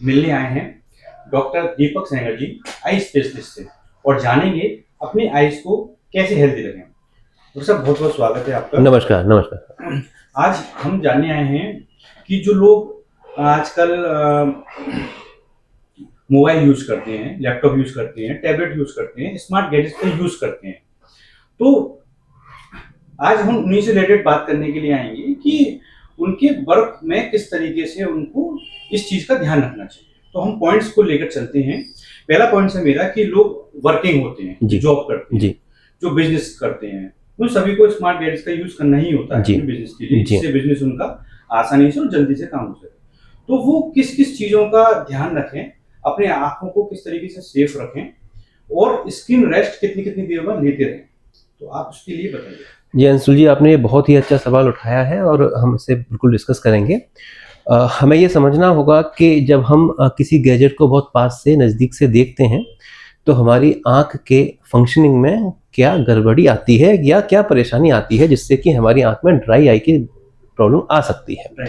मिलने आए हैं डॉक्टर दीपक सेंगर जी, आई स्पेशलिस्ट से, और जानेंगे अपनी आईज को कैसे हेल्दी रखें। डॉक्टर साहब, बहुत बहुत स्वागत है आपका। नमस्कार नमस्कार। आज हम जानने आए हैं कि जो लोग आजकल मोबाइल यूज करते हैं, लैपटॉप यूज करते हैं, टैबलेट यूज करते हैं, स्मार्ट गैजेट्स का यूज करते हैं, तो आज हम उन्हीं से रिलेटेड बात करने के लिए आएंगे कि उनके वर्क में किस तरीके से उनको इस चीज का ध्यान रखना चाहिए। तो हम पॉइंट्स को लेकर चलते हैं। पहला पॉइंट है मेरा कि लोग वर्किंग होते हैं, जॉब करते हैं, जो बिजनेस करते हैं, उन सभी को स्मार्ट गैजेट्स का यूज करना ही होता है बिजनेस के लिए, जिससे बिजनेस उनका आसानी से और जल्दी से काम हो सके। तो वो किस किस चीजों का ध्यान रखें, अपने आंखों को किस तरीके से सेफ रखें, और स्क्रीन रेस्ट कितनी कितनी देर बाद लेते रहें, तो आप उसके लिए बताइए। जी अंशुल जी, आपने बहुत ही अच्छा सवाल उठाया है और हम इसे बिल्कुल डिस्कस करेंगे। हमें ये समझना होगा कि जब हम किसी गैजेट को बहुत पास से नज़दीक से देखते हैं तो हमारी आँख के फंक्शनिंग में क्या गड़बड़ी आती है या क्या परेशानी आती है जिससे कि हमारी आँख में ड्राई आई की प्रॉब्लम आ सकती है।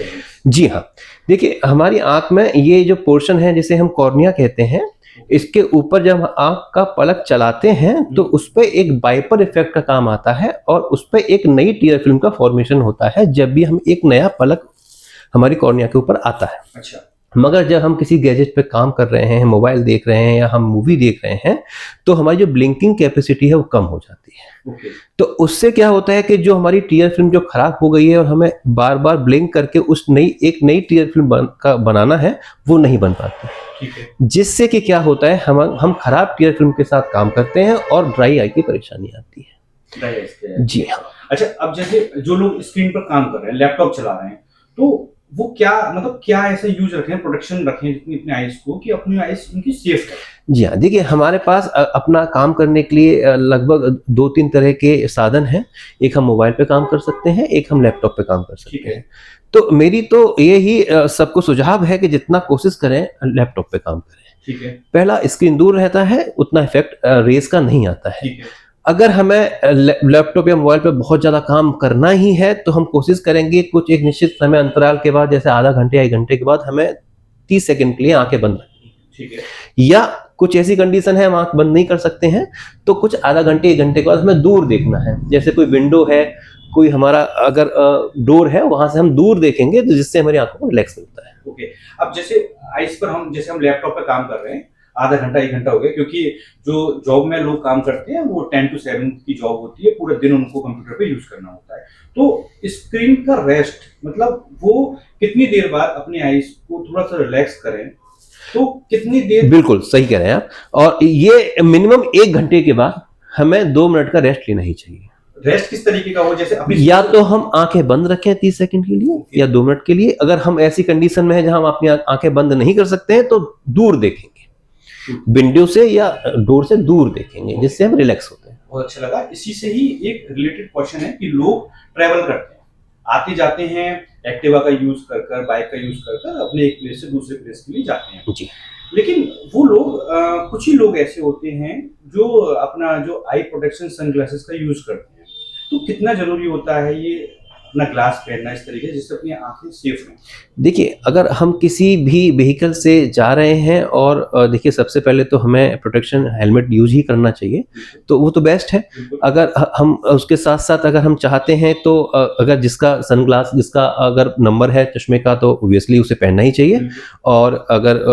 जी हाँ, देखिए हमारी आँख में ये जो पोर्शन है जिसे हम कॉर्निया कहते हैं, इसके ऊपर जब आँख का पलक चलाते हैं तो उस पर एक बाइपर इफेक्ट का काम आता है और उस पर एक नई टीयर फिल्म का फॉर्मेशन होता है जब भी हम एक नया पलक हमारी कॉर्निया के ऊपर आता है। अच्छा। मगर जब हम किसी गैजेट पे काम कर रहे हैं, मोबाइल देख रहे हैं या हम मूवी देख रहे हैं, तो हमारी जो ब्लिंकिंग कैपेसिटी है वो कम हो जाती है। तो उससे क्या होता है कि जो हमारी टीयर फिल्म जो खराब हो गई है और हमें बार बार ब्लिंक करके उस एक नई टीयर फिल्म का बनाना है, वो नहीं बन पाती। ठीक है। जिससे कि क्या होता है, हम खराब टीयर फिल्म के साथ काम करते हैं और ड्राई आई की परेशानी आती है। जी हाँ। अच्छा, अब जैसे जो लोग स्क्रीन पर काम कर रहे हैं, लैपटॉप चला रहे हैं, तो वो क्या मतलब क्या ऐसा यूज रखें, प्रोटेक्शन रखें अपनी आईज को कि अपनी आईज उनकी सेफ है। जी हाँ, देखिए हमारे पास अपना काम करने के लिए लगभग 2-3 तरह के साधन हैं। एक हम मोबाइल पे काम कर सकते हैं, एक हम लैपटॉप पे काम कर सकते हैं। तो मेरी तो यही सबको सुझाव है कि जितना कोशिश करें लैपटॉप पे काम करें। ठीक है। पहला, स्क्रीन दूर रहता है, उतना इफेक्ट रेस का नहीं आता है। ठीक है। अगर हमें लैपटॉप या मोबाइल पे बहुत ज़्यादा काम करना ही है तो हम कोशिश करेंगे कुछ एक निश्चित समय अंतराल के बाद, जैसे आधा घंटे या 1 घंटे के बाद हमें 30 सेकंड के लिए आंखें बंद रखनी। ठीक है। या कुछ ऐसी कंडीशन है हम आंख बंद नहीं कर सकते हैं तो कुछ आधा घंटे 1 घंटे के बाद हमें दूर देखना है। जैसे कोई विंडो है, कोई हमारा अगर डोर है, वहां से हम दूर देखेंगे तो जिससे हमारी आंखों को रिलैक्स मिलता है। ओके। अब जैसे आइस पर हम लैपटॉप पे काम कर रहे हैं, आधा घंटा 1 घंटा हो गया, क्योंकि जो जॉब में लोग काम करते हैं वो 10 to 7 की जॉब होती है, पूरे दिन उनको कंप्यूटर पे यूज करना होता है। तो स्क्रीन का रेस्ट मतलब वो कितनी देर बाद अपनी आईज को थोड़ा सा रिलैक्स करें, तो कितनी देर? बिल्कुल सही कह रहे हैं आप, और ये मिनिमम 1 घंटे के बाद हमें 2 मिनट का रेस्ट लेना ही चाहिए। रेस्ट किस तरीके का हो, जैसे अभी या तो हम आंखें बंद रखें 30 सेकंड के लिए या 2 मिनट के लिए। अगर हम ऐसी कंडीशन में है जहां हम अपनी आंखें बंद नहीं कर सकते हैं तो दूर देखेंगे, विंडो से या डोर से दूर देखेंगे, जिससे हम रिलैक्स होते हैं। बहुत अच्छा लगा। इसी से ही एक रिलेटेड क्वेश्चन है कि लोग ट्रैवल करते हैं, आते जाते हैं, एक्टिवा का यूज कर बाइक का यूज कर अपने एक प्लेस से दूसरे प्लेस के लिए जाते हैं जी। लेकिन वो लोग कुछ ही लोग ऐसे होते हैं जो अपना जो आई प्रोटेक्शन सनग्लासेस का यूज करते हैं, तो कितना जरूरी होता है ये अपना ग्लास पहनना इस तरीके से जिससे अपनी आंखें सेफ रहें? देखिए, अगर हम किसी भी व्हीकल से जा रहे हैं और देखिए सबसे पहले तो हमें प्रोटेक्शन हेलमेट यूज ही करना चाहिए, तो वो तो बेस्ट है। अगर हम उसके साथ साथ अगर हम चाहते हैं तो अगर जिसका सनग्लास जिसका अगर नंबर है चश्मे का तो ऑब्वियसली उसे पहनना ही चाहिए। और अगर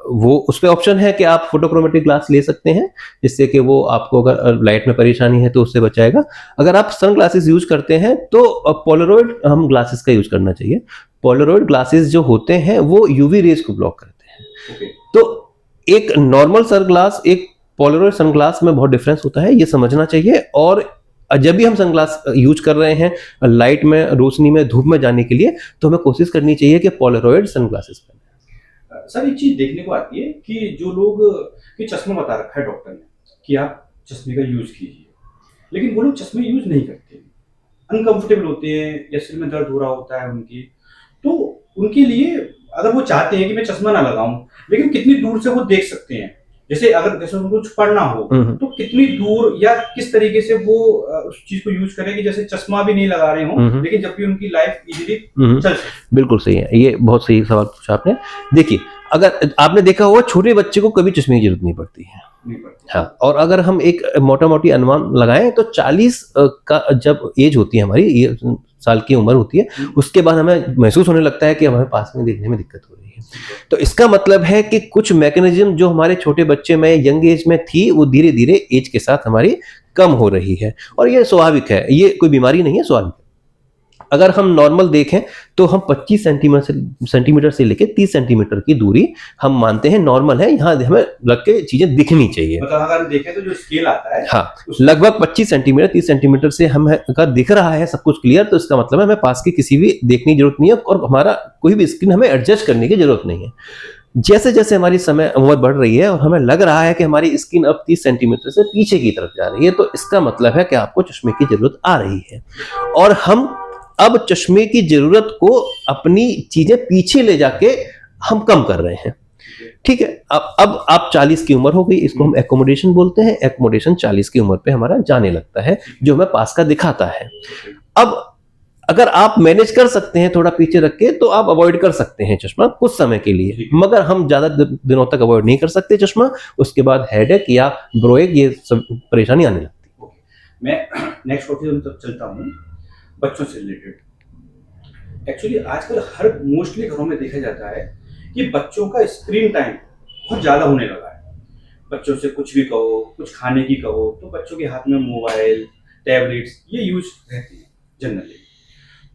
वो उस पे ऑप्शन है कि आप फोटोक्रोमेटिक ग्लास ले सकते हैं, जिससे कि वो आपको अगर लाइट में परेशानी है तो उससे बचाएगा। अगर आप सन ग्लासेस यूज करते हैं तो पोलरॉइड हम ग्लासेस का यूज करना चाहिए। पोलरॉइड ग्लासेस जो होते हैं वो यूवी रेज को ब्लॉक करते हैं। तो एक नॉर्मल सनग्लास, एक पोलरॉइड सनग्लास में बहुत डिफरेंस होता है, ये समझना चाहिए। और जब भी हम सनग्लास यूज कर रहे हैं लाइट में, रोशनी में, धूप में जाने के लिए, तो हमें कोशिश करनी चाहिए कि पोलरॉइड सनग्लासेस पहने। सर, एक चीज देखने को आती है कि जो लोग कि चश्मा बता रखा है डॉक्टर ने कि आप चश्मे का यूज कीजिए, लेकिन वो लोग चश्मे यूज नहीं करते, अनकंफर्टेबल होते हैं या सिर में दर्द हो रहा होता है उनकी, तो उनके लिए अगर वो चाहते हैं कि मैं चश्मा ना लगाऊं, लेकिन कितनी दूर से वो देख सकते हैं, जैसे उनको कुछ पढ़ना हो तो कितनी दूर या किस तरीके से वो उस चीज को यूज करें कि जैसे चश्मा भी नहीं लगा रहे हो लेकिन जब भी उनकी लाइफ इजीली चल सके? बिल्कुल सही है, ये बहुत सही सवाल पूछा आपने। देखिए, अगर आपने देखा होगा छोटे बच्चे को कभी चश्मे की जरूरत नहीं पड़ती है। नहीं पड़ती। हाँ, और अगर हम एक मोटा मोटी अनुमान लगाएं तो 40 का जब एज होती है हमारी, ये साल की उम्र होती है, उसके बाद हमें महसूस होने लगता है कि हमें पास में देखने में दिक्कत हो रही है। तो इसका मतलब है कि कुछ मैकेनिज्म जो हमारे छोटे बच्चे में यंग एज में थी वो धीरे धीरे एज के साथ हमारी कम हो रही है, और ये स्वाभाविक है, ये कोई बीमारी नहीं है, स्वाभाविक है। अगर हम नॉर्मल देखें तो हम 25 सेंटीमीटर से लेकर 30 सेंटीमीटर की दूरी हम मानते हैं नॉर्मल है, यहाँ हमें लग के चीजें दिखनी चाहिए। मतलब अगर देखें तो जो स्केल आता है, हाँ, लगभग 25 सेंटीमीटर 30 सेंटीमीटर से हम अगर दिख रहा है सब कुछ क्लियर, तो इसका मतलब है हमें पास की किसी भी देखने की जरूरत नहीं है, और हमारा कोई भी स्क्रीन हमें एडजस्ट करने की जरूरत नहीं है। जैसे जैसे हमारी समय उम्र बढ़ रही है और हमें लग रहा है कि हमारी स्किन अब 30 सेंटीमीटर से पीछे की तरफ जा रही है, तो इसका मतलब है कि आपको चश्मे की जरूरत आ रही है, और हम अब चश्मे की जरूरत को अपनी चीजें पीछे ले जाके हम कम कर रहे हैं। ठीक है, अब आप 40 की उम्र हो गई, इसको हम एकोमोडेशन बोलते हैं। एकोमोडेशन 40 की उम्र पे हमारा जाने लगता है, जो हमें पास का दिखाता है। अब अगर आप मैनेज कर सकते हैं थोड़ा पीछे रख के, तो आप अवॉइड कर सकते हैं चश्मा कुछ समय के लिए, मगर हम ज्यादा दिनों तक अवॉइड नहीं कर सकते चश्मा। उसके बाद हेडेक या ब्रोएक, ये सब परेशानी आने लगती है। मैं नेक्स्ट टॉपिक तक चलता हूँ, बच्चों से रिलेटेड। एक्चुअली आजकल हर मोस्टली घरों में देखा जाता है कि बच्चों का स्क्रीन टाइम बहुत ज़्यादा होने लगा है। बच्चों से कुछ भी कहो, कुछ खाने की कहो, तो बच्चों के हाथ में मोबाइल, टैबलेट्स ये यूज रहती है जनरली।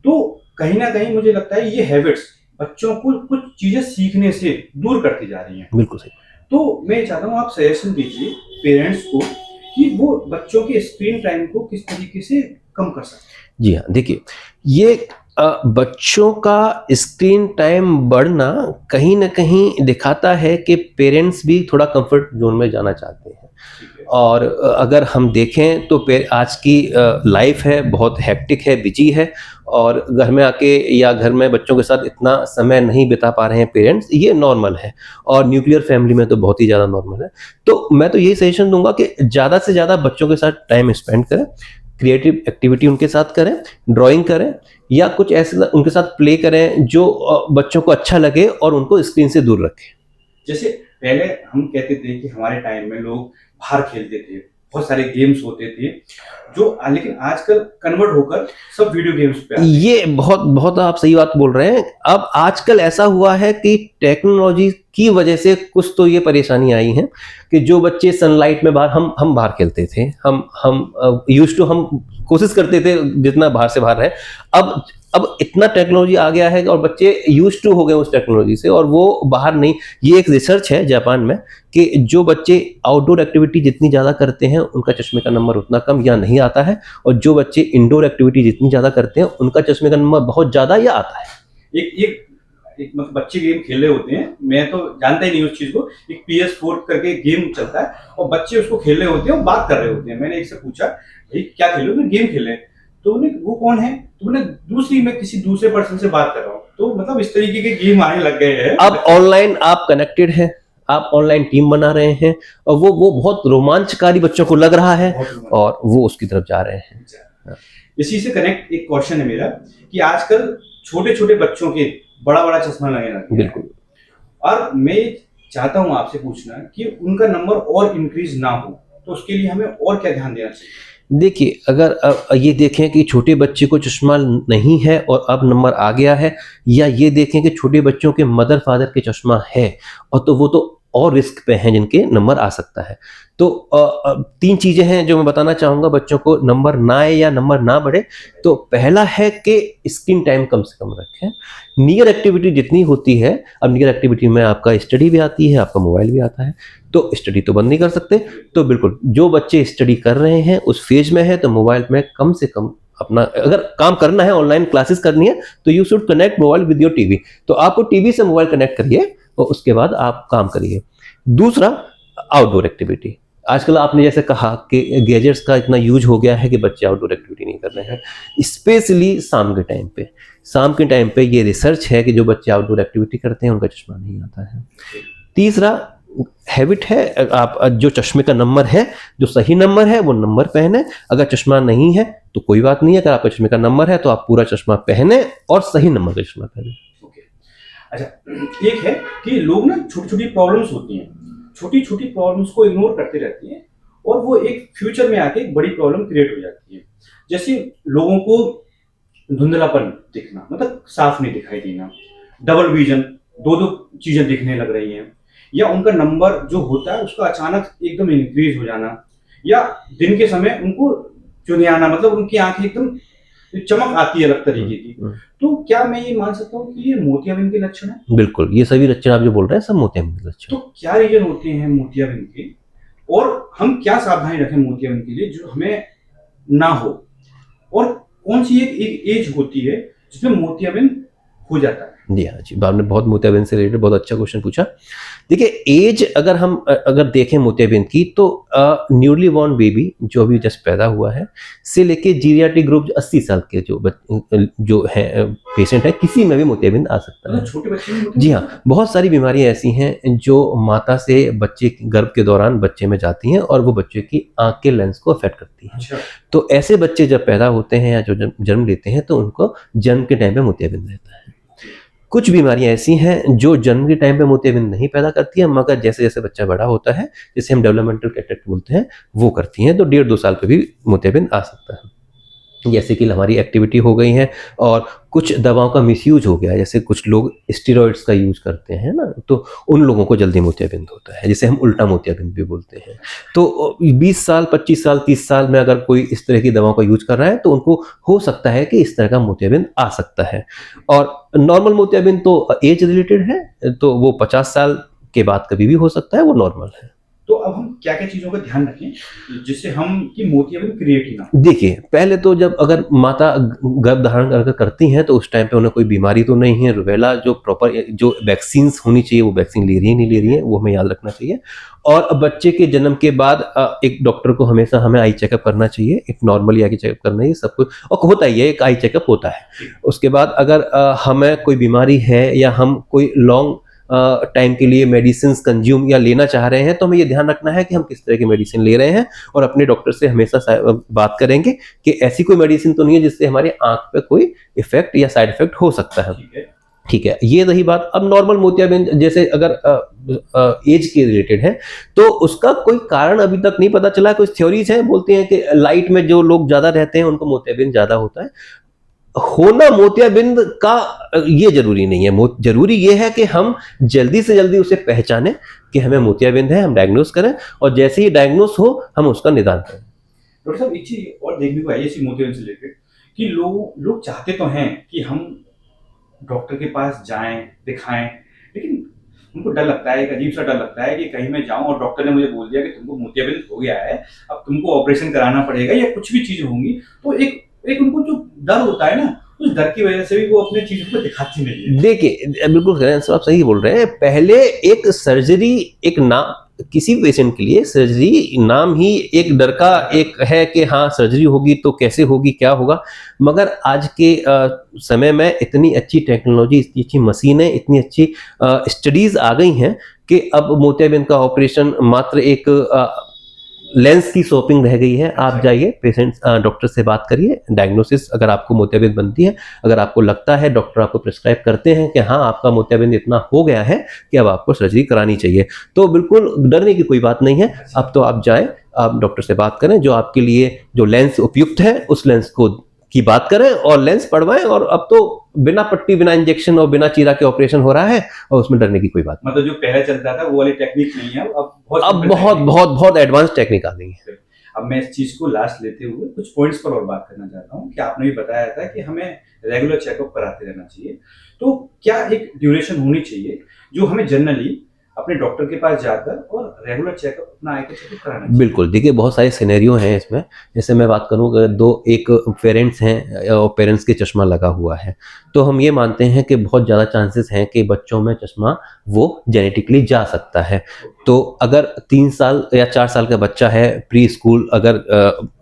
तो कहीं ना कहीं मुझे लगता है ये हैबिट्स बच्चों को कुछ चीज़ें सीखने से दूर करती जा रही हैं। बिल्कुल सही। तो मैं चाहता हूँ आप सजेशन दीजिए पेरेंट्स को कि वो बच्चों के स्क्रीन टाइम को किस तरीके से कम कर सकते हैं। जी हाँ, देखिए, ये बच्चों का स्क्रीन टाइम बढ़ना कहीं ना कहीं दिखाता है कि पेरेंट्स भी थोड़ा कंफर्ट जोन में जाना चाहते हैं। और अगर हम देखें तो आज की लाइफ है बहुत हेक्टिक है, बिजी है, और घर में आके या घर में बच्चों के साथ इतना समय नहीं बिता पा रहे हैं पेरेंट्स, ये नॉर्मल है, और न्यूक्लियर फैमिली में तो बहुत ही ज़्यादा नॉर्मल है। तो मैं तो यही सजेशन दूंगा कि ज़्यादा से ज़्यादा बच्चों के साथ टाइम स्पेंड करें, क्रिएटिव एक्टिविटी उनके साथ करें, ड्राइंग करें, या कुछ ऐसे उनके साथ प्ले करें जो बच्चों को अच्छा लगे और उनको स्क्रीन से दूर रखें। जैसे पहले हम कहते थे कि हमारे टाइम में लोग बाहर खेलते थे, बहुत सारे गेम्स होते थे जो, लेकिन आजकल कन्वर्ट होकर सब वीडियो गेम्स पे आते हैं। ये बहुत बहुत आप सही बात बोल रहे हैं। अब आजकल ऐसा हुआ है कि टेक्नोलॉजी की वजह से कुछ तो ये परेशानी आई है कि जो बच्चे सनलाइट में बाहर, हम बाहर खेलते थे, हम यूज्ड टू, हम कोशिश करते थे जितना बाहर से बाहर रहे। अब इतना टेक्नोलॉजी आ गया है और बच्चे यूज्ड टू हो गए उस टेक्नोलॉजी से, और वो बाहर नहीं। ये एक रिसर्च है जापान में कि जो बच्चे आउटडोर एक्टिविटी जितनी ज़्यादा करते हैं उनका चश्मे का नंबर उतना कम या नहीं आता है, और जो बच्चे इंडोर एक्टिविटी जितनी ज़्यादा करते हैं उनका चश्मे का नंबर बहुत ज़्यादा या आता है। एक मतलब बच्चे गेम खेल रहे होते हैं, मैं तो जानता ही नहीं उस चीज को, एक PS4 करके गेम चलता है और बच्चे उसको खेल रहे होते हैं और बात कर रहे होते हैं। मैंने एक से पूछा, भाई क्या खेल रहे हो? गेम खेल रहे हैं। तो वो कौन है? तो मैंने मैं किसी दूसरे पर्सन से बात कर रहा हूँ। तो मतलब इस तरीके के गेम आने लग गए हैं। अब ऑनलाइन आप कनेक्टेड हैं, आप ऑनलाइन टीम बना रहे हैं, और वो बहुत रोमांचकारी बच्चों को लग रहा है, और वो उसकी तरफ जा रहे हैं। इसी से कनेक्ट एक क्वेश्चन है मेरा कि आजकल छोटे छोटे बच्चों के बड़ा चश्मा लगने लगा। बिल्कुल। और मैं चाहता हूं आपसे पूछना कि उनका नंबर और इंक्रीज ना हो, तो उसके लिए हमें और क्या ध्यान देना चाहिए? देखिए, अगर ये देखें कि छोटे बच्चे को चश्मा नहीं है और अब नंबर आ गया है, या ये देखें कि छोटे बच्चों के मदर फादर के चश्मा है, और तो वो तो और रिस्क पे हैं जिनके नंबर आ सकता है। तो 3 चीज़ें हैं जो मैं बताना चाहूँगा बच्चों को नंबर ना आए या नंबर ना बढ़े। तो पहला है कि स्क्रीन टाइम कम से कम रखें। नियर एक्टिविटी जितनी होती है, अब नियर एक्टिविटी में आपका स्टडी भी आती है, आपका मोबाइल भी आता है, तो स्टडी तो बंद नहीं कर सकते। तो बिल्कुल, जो बच्चे स्टडी कर रहे हैं उस फेज में है, तो मोबाइल में कम से कम अपना, अगर काम करना है, ऑनलाइन क्लासेस करनी है, तो you should connect mobile with your TV. तो आपको टीवी से मोबाइल कनेक्ट करिए और उसके बाद आप काम करिए। दूसरा, आउटडोर एक्टिविटी। आजकल आपने जैसे कहा कि गैजेट्स का इतना यूज हो गया है कि बच्चे आउटडोर एक्टिविटी नहीं कर रहे हैं, स्पेशली शाम के टाइम पे। शाम के टाइम पे ये रिसर्च है कि जो बच्चे आउटडोर एक्टिविटी करते हैं उनका चश्मा नहीं आता है। तीसरा हैबिट है, आप जो चश्मे का नंबर है, जो सही नंबर है वो नंबर पहने। अगर चश्मा नहीं है तो कोई बात नहीं है, अगर आपका चश्मे का नंबर है तो आप पूरा चश्मा पहने और सही नंबर का चश्मा पहने। अच्छा, एक है कि लोग ना छोटी छोटी प्रॉब्लम्स होती हैं, छोटी छोटी प्रॉब्लम्स को इग्नोर करते रहते हैं और वो एक फ्यूचर में आके एक बड़ी प्रॉब्लम क्रिएट हो जाती है। जैसे लोगों को धुंधलापन दिखना, मतलब साफ नहीं दिखाई देना, डबल विजन, दो दो चीजें दिखने लग रही हैं, या उनका नंबर जो होता है उसका अचानक एकदम इंक्रीज हो जाना, या दिन के समय उनको चुनियाना, मतलब उनकी आंखें एकदम चमक आती है अलग तरीके की। तो क्या मैं ये मान सकता हूँ कि ये मोतियाबिंद के लक्षण है? बिल्कुल, ये सभी लक्षण आप जो बोल रहे हैं सब मोतियाबिंद के लक्षण। तो क्या रीजन होते हैं मोतियाबिंद के, और हम क्या सावधानी रखें मोतियाबिंद के लिए जो हमें ना हो, और कौन सी एक एज होती है जिसमें मोतियाबिंद हो जाता है? जी हाँ जी, आपने बहुत मोतियाबिंद से रिलेटेड बहुत अच्छा क्वेश्चन पूछा। देखिए, एज अगर हम अगर देखें मोतियाबिंद की, तो न्यूली बॉर्न बेबी जो अभी जस्ट पैदा हुआ है से लेके जीरियाट्रिक ग्रुप 80 साल के जो है पेशेंट है, किसी में भी मोतियाबिंद आ सकता है। मतलब छोटे बच्चे में मोतियाबिंद? जी हाँ, बहुत सारी बीमारियां ऐसी हैं जो माता से बच्चे गर्भ के दौरान बच्चे में जाती हैं और वो बच्चे की आंख के लेंस को अफेक्ट करती हैं। अच्छा। तो ऐसे बच्चे जब पैदा होते हैं या जो जन्म लेते हैं, तो उनको जन्म के टाइम पे मोतियाबिंद रहता है। कुछ बीमारियां ऐसी हैं जो जन्म के टाइम पे मोतियाबिंद नहीं पैदा करती है, मगर जैसे जैसे बच्चा बड़ा होता है, जिसे हम डेवलपमेंटल कैटरेक्ट बोलते हैं, वो करती हैं। तो 1.5-2 साल पे भी मोतियाबिंद आ सकता है। जैसे कि हमारी एक्टिविटी हो गई है और कुछ दवाओं का मिसयूज हो गया है, जैसे कुछ लोग स्टेरॉइड्स का यूज करते हैं ना, तो उन लोगों को जल्दी मोतियाबिंद होता है, जिसे हम उल्टा मोतियाबिंद भी बोलते हैं। तो 20 साल, 25 साल, 30 साल में अगर कोई इस तरह की दवाओं का यूज कर रहा है, तो उनको हो सकता है कि इस तरह का मोतियाबिंद आ सकता है। और नॉर्मल मोतियाबिंद तो एज रिलेटेड है, तो वो 50 साल के बाद कभी भी हो सकता है, वो नॉर्मल है। तो अब हम क्या क्या चीजों का ध्यान रखें जिससे हम कि मोतियाबिंद क्रिएट ही ना हो? देखिए, पहले तो जब अगर माता गर्भ धारण अगर करती हैं, तो उस टाइम पे उन्हें कोई बीमारी तो नहीं है। रूबेला जो प्रॉपर जो वैक्सीन्स होनी चाहिए, वो वैक्सीन ले रही है नहीं ले रही है, वो हमें याद रखना चाहिए। और बच्चे के जन्म के बाद एक डॉक्टर को हमेशा हमें आई चेकअप करना चाहिए, एक नॉर्मली आई चेकअप करना है सब कुछ, और होता ही है, एक आई चेकअप होता है। उसके बाद अगर हमें कोई बीमारी है या हम कोई लॉन्ग टाइम के लिए मेडिसिन कंज्यूम या लेना चाह रहे हैं, तो हमें ये ध्यान रखना है कि हम किस तरह की मेडिसिन ले रहे हैं, और अपने डॉक्टर से हमेशा बात करेंगे कि ऐसी कोई मेडिसिन तो नहीं है जिससे हमारी आंख पे कोई इफेक्ट या साइड इफेक्ट हो सकता है। ठीक है, ये रही बात। अब नॉर्मल मोतियाबिंद जैसे अगर एज के रिलेटेड है, तो उसका कोई कारण अभी तक नहीं पता चला। कुछ थ्योरीज हैं, बोलते हैं कि लाइट में जो लोग ज्यादा रहते हैं उनको मोतियाबिंद ज्यादा होता है। होना मोतियाबिंद का ये जरूरी नहीं है। जरूरी ये है कि हम जल्दी से जल्दी उसे पहचानें कि हमें मोतियाबिंद है, हम डायग्नोस करें, और जैसे ही डायग्नोस हो हम उसका निदान करें। डॉक्टर साहब, एक चीज और देखने को आई है मोतियाबिंद से रिलेटेड कि लोग चाहते तो हैं कि हम डॉक्टर के पास जाएं, दिखाएं, लेकिन उनको डर लगता है, एक अजीब सा डर लगता है कि कहीं मैं जाऊं और डॉक्टर ने मुझे बोल दिया कि तुमको मोतियाबिंद हो गया है, अब तुमको ऑपरेशन कराना पड़ेगा या कुछ भी चीजें होंगी। तो एक उनको जो डर होता है ना, उस डर की वजह से भी वो अपने चीजों को दिखाती नहीं है। देखिए, बिल्कुल आप सही बोल रहे हैं। पहले एक सर्जरी, एक नाम, किसी पेशेंट के लिए सर्जरी नाम ही एक डर का एक है कि हाँ सर्जरी होगी तो कैसे होगी, क्या होगा। मगर आज के समय में इतनी अच्छी टेक्नोलॉजी, इतनी अच्छी मशीनें, इतनी अच्छी स्टडीज आ गई हैं कि अब मोतियाबिंद का ऑपरेशन मात्र एक लेंस की शॉपिंग रह गई है। आप जाइए, पेशेंट डॉक्टर से बात करिए, डायग्नोसिस अगर आपको मोतियाबिंद बनती है, अगर आपको लगता है, डॉक्टर आपको प्रिस्क्राइब करते हैं कि हाँ आपका मोतियाबिंद इतना हो गया है कि अब आपको सर्जरी करानी चाहिए, तो बिल्कुल डरने की कोई बात नहीं है। अब तो आप जाएं, आप डॉक्टर से बात करें, जो आपके लिए जो लेंस उपयुक्त है उस लेंस को की बात करें और लेंस पढ़वाएं। और अब तो बिना पट्टी, बिना इंजेक्शन और बिना चीरा के ऑपरेशन हो रहा है, और उसमें डरने की कोई बात मतलब जो पहले चलता था वो वाली टेक्निक नहीं है, अब बहुत एडवांस टेक्निक आ गई है। अब मैं इस चीज को लास्ट लेते हुए कुछ पॉइंट्स पर और बात करना चाहता हूँ कि आपने भी बताया था कि हमें रेगुलर चेकअप कराते रहना चाहिए। तो क्या एक ड्यूरेशन होनी चाहिए जो हमें जनरली अपने डॉक्टर के पास जाकर और रेगुलर चेकअप अपना आई चेकअप कराना चाहिए? बिल्कुल, देखिए बहुत सारे सिनेरियो हैं इसमें। जैसे मैं बात करूँ, अगर एक पेरेंट्स हैं और पेरेंट्स के चश्मा लगा हुआ है, तो हम ये मानते हैं कि बहुत ज़्यादा चांसेस हैं कि बच्चों में चश्मा वो जेनेटिकली जा सकता है। तो अगर 3 साल या 4 साल का बच्चा है, प्री स्कूल अगर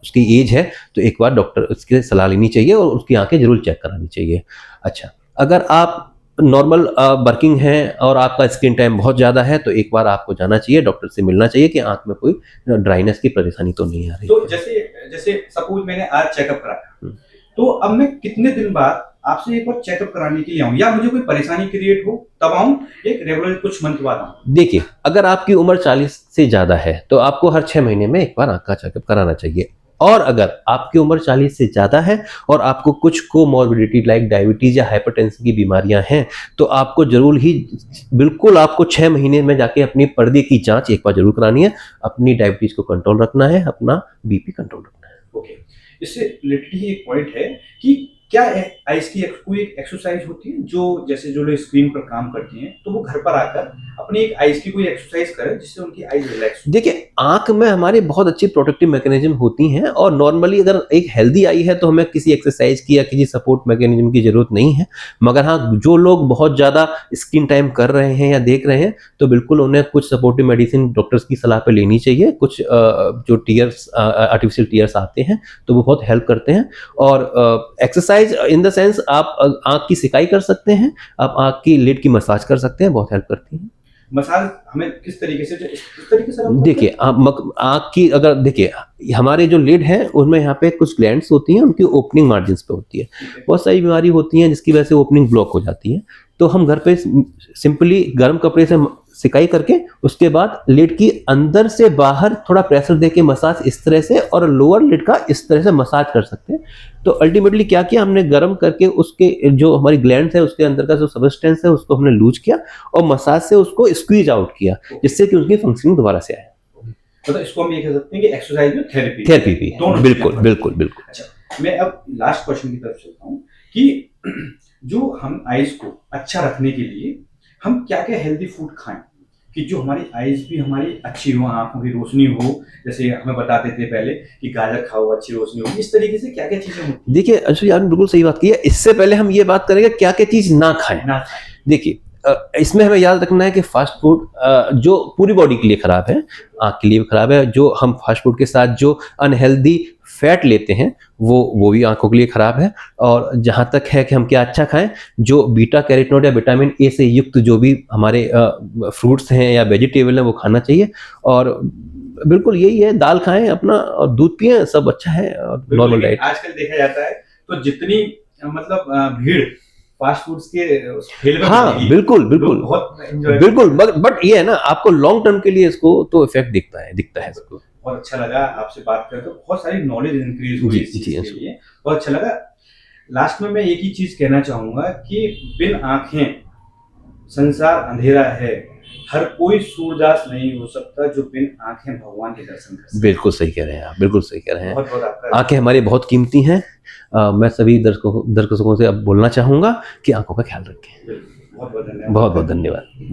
उसकी एज है, तो एक बार डॉक्टर उसकी सलाह लेनी चाहिए और उसकी आंखें जरूर चेक करानी चाहिए। अच्छा, अगर आप नॉर्मल वर्किंग है और आपका स्क्रीन टाइम बहुत ज़्यादा है, तो एक बार आपको जाना चाहिए, डॉक्टर से मिलना चाहिए कि आंख में कोई ड्राइनेस की परेशानी तो नहीं आ रही। तो जैसे जैसे सपोज मैंने आज चेकअप कराया, तो अब मैं कितने दिन बाद आपसे एक बार चेकअप कराने के लिए आऊं, या मुझे कोई परेशानी क्रिएट हो तब आऊं, एक रेगुलर कुछ मंथ बाद आऊं? देखिए, अगर आपकी उम्र 40 से ज़्यादा है तो आपको हर 6 महीने में एक बार आँख का चेकअप कराना चाहिए। और अगर आपकी उम्र 40 से ज़्यादा है और आपको कुछ कोमॉर्बिडिटी लाइक डायबिटीज़ या हाइपरटेंशन की बीमारियां हैं, तो आपको ज़रूर ही बिल्कुल आपको 6 महीने में जाके अपनी पर्दे की जाँच एक बार ज़रूर करानी है। अपनी डायबिटीज़ को कंट्रोल रखना है, अपना बीपी कंट्रोल रखना है। ओके, इससे रिलेटेड ही एक पॉइंट है कि क्या आइज की कोई एक एक्सरसाइज होती है जो, जैसे जो लोग स्क्रीन पर काम करते हैं तो वो घर पर आकर अपनी एक आइज की कोई एक्सरसाइज करें जिससे उनकी आइज रिलैक्स हो? देखिए, आँख में हमारी बहुत अच्छी प्रोटेक्टिव मैकेनिज्म होती हैं और नॉर्मली अगर एक हेल्दी आई है तो हमें किसी एक्सरसाइज की या किसी सपोर्ट मैकेनिज्म की ज़रूरत नहीं है। मगर हाँ, जो लोग बहुत ज़्यादा स्क्रीन टाइम कर रहे हैं या देख रहे हैं, तो बिल्कुल उन्हें कुछ सपोर्टिव मेडिसिन डॉक्टर्स की सलाह पे लेनी चाहिए। कुछ जो टीयर्स आर्टिफिशियल टीयर्स आते हैं, तो वो बहुत हेल्प करते हैं। और एक्सरसाइज इन द सेंस आप आँख की सिकाई कर सकते हैं, आप आँख की लिड की मसाज कर सकते हैं, बहुत हेल्प करती है। मसाज हमें किस तरीके से, इस तरीके से हम देखिए, आँख की अगर देखिए, हमारे जो लिड है उनमें यहाँ पे कुछ ग्लैंड्स होती हैं, उनकी ओपनिंग मार्जिन्स पे होती है। बहुत सारी बीमारी होती हैं जिसकी वजह से ओपनिंग ब्लॉक हो जाती है, तो हम घर पे सिंपली गर्म कपड़े से सिकाई करके उसके बाद लिड की अंदर से बाहर थोड़ा प्रेशर देके मसाज इस तरह से और लोअर लिड का इस तरह से मसाज कर सकते हैं। तो अल्टीमेटली क्या किया हमने, गर्म करके उसके जो हमारी ग्लैंड्स है उसके अंदर का जो सबस्टेंस है उसको हमने लूज किया और मसाज से उसको स्क्वीज आउट किया, जिससे कि उसकी फंक्शनिंग दोबारा से आए। मतलब इसको हम ये कह सकते हैं कि एक्सरसाइज में थेरेपी भी है। दोनों बिल्कुल चीजें। बिल्कुल बिल्कुल। अच्छा, मैं अब लास्ट क्वेश्चन की तरफ चलता हूँ कि जो हम आइज को अच्छा रखने के लिए हम क्या क्या हेल्दी फूड खाएं कि जो हमारी आइज भी हमारी अच्छी हो, आंखों की रोशनी हो, जैसे हमें बताते थे पहले कि गाजर खाओ अच्छी रोशनी हो, इस तरीके से क्या क्या चीजें होती हैं? देखिए अंशु, आपने बिल्कुल सही बात की है। इससे पहले हम ये बात करेंगे क्या क्या चीज ना खाएं। ना देखिए, इसमें हमें याद रखना है कि फास्ट फूड जो पूरी बॉडी के लिए खराब है, आँख के लिए भी खराब है। जो हम फास्ट फूड के साथ जो अनहेल्दी फैट लेते हैं वो भी आंखों के लिए खराब है। और जहाँ तक है कि हम क्या अच्छा खाएं, जो बीटा कैरोटीनॉइड या विटामिन ए से युक्त जो भी हमारे फ्रूट्स हैं या वेजिटेबल हैं वो खाना चाहिए। और बिल्कुल यही है, दाल खाएं अपना और दूध पिएं, सब अच्छा है। और नॉर्मल डाइट। आजकल देखा जाता है तो जितनी मतलब भीड़ फास्ट फूड्स के ठेले में हाँ मिलेगी, बिल्कुल लोग बिल्कुल बहुत एंजॉय बिल्कुल। बट ये है ना, आपको लॉन्ग टर्म के लिए इसको तो इफेक्ट दिखता है इसको। बहुत अच्छा लगा आपसे बात करके, बहुत सारी नॉलेज इंक्रीज हुई जी, इस चीज जी, के लिए, बहुत अच्छा लगा। लास्ट में मैं एक ही चीज कहना चाहूंगा कि बिन आंखें संसार अंधेरा है, हर कोई सूरदास नहीं हो सकता जो बिन आंखें भगवान के दर्शन कर सकता। बिल्कुल सही कह रहे हैं आप, बिल्कुल सही कह रहे हैं। बहुत बहुत आपका आंखें हमारी बहुत कीमती हैं। मैं सभी दर्शकों से अब बोलना चाहूंगा कि आंखों का ख्याल रखें। बहुत बहुत धन्यवाद। बहुत बहुत धन्यवाद।